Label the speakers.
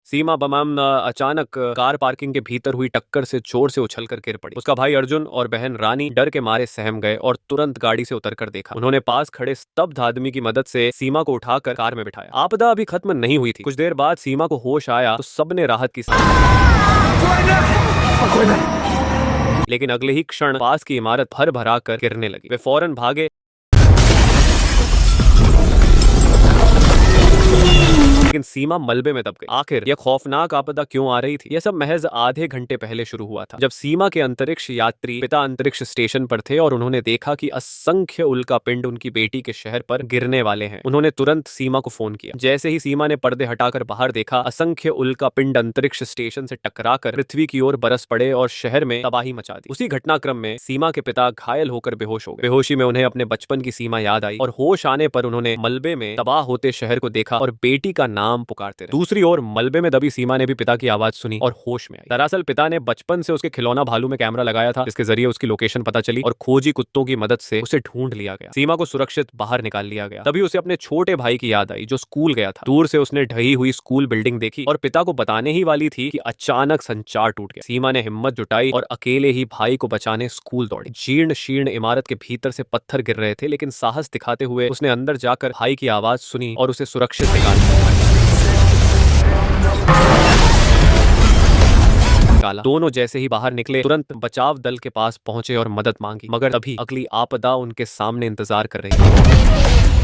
Speaker 1: सीमा बमम अचानक car parking के भीतर हुई टक्कर से जोर से उछलकर गिर पड़ी। उसका भाई अर्जुन और बहन रानी डर के मारे सहम गए और तुरंत गाड़ी से उतरकर देखा। उन्होंने पास खड़े स्तब्ध आदमी की मदद से सीमा को उठाकर कार में बिठाया। आपदा अभी खत्म नहीं हुई थी। कुछ देर बाद सीमा को होश आया तो सबने राहत की लेकिन अगले ही क्षण पास की इमारत भर भरा कर गिरने लगी। वे फौरन भागे लेकिन सीमा मलबे में दब गई। आखिर यह खौफनाक आपदा क्यों आ रही थी? यह सब महज आधे घंटे पहले शुरू हुआ था, जब सीमा के अंतरिक्ष यात्री पिता अंतरिक्ष स्टेशन पर थे और उन्होंने देखा कि असंख्य उल्का पिंड उनकी बेटी के शहर पर गिरने वाले हैं। उन्होंने तुरंत सीमा को फोन किया। जैसे ही सीमा ने पर्दे हटाकर बाहर देखा, असंख्य उल्का पिंड अंतरिक्ष स्टेशन से टकराकर पृथ्वी की ओर बरस पड़े और शहर में तबाही मचा दी। उसी घटनाक्रम में सीमा के पिता घायल होकर बेहोश हो गए। बेहोशी में उन्हें अपने बचपन की सीमा याद आई और होश आने पर उन्होंने मलबे में तबाह होते शहर को देखा और बेटी का नाम पुकारते रहे। दूसरी ओर मलबे में दबी सीमा ने भी पिता की आवाज सुनी और होश में आई। दरअसल पिता ने बचपन से उसके खिलौना भालू में कैमरा लगाया था, जिसके जरिए उसकी लोकेशन पता चली और खोजी कुत्तों की मदद से उसे ढूंढ लिया गया। सीमा को सुरक्षित बाहर निकाल लिया गया। तभी उसे अपने छोटे भाई की याद आई जो स्कूल गया था। दूर से उसने ढही हुई स्कूल बिल्डिंग देखी और पिता को बताने ही वाली थी कि अचानक संचार टूट गया। सीमा ने हिम्मत जुटाई और अकेले ही भाई को बचाने स्कूल दौड़ी। जीर्ण शीर्ण इमारत के भीतर से पत्थर गिर रहे थे, लेकिन साहस दिखाते हुए उसने अंदर जाकर भाई की आवाज सुनी और उसे सुरक्षित निकाला। दोनों जैसे ही बाहर निकले, तुरंत बचाव दल के पास पहुंचे और मदद मांगी, मगर अभी अगली आपदा उनके सामने इंतजार कर रही थी।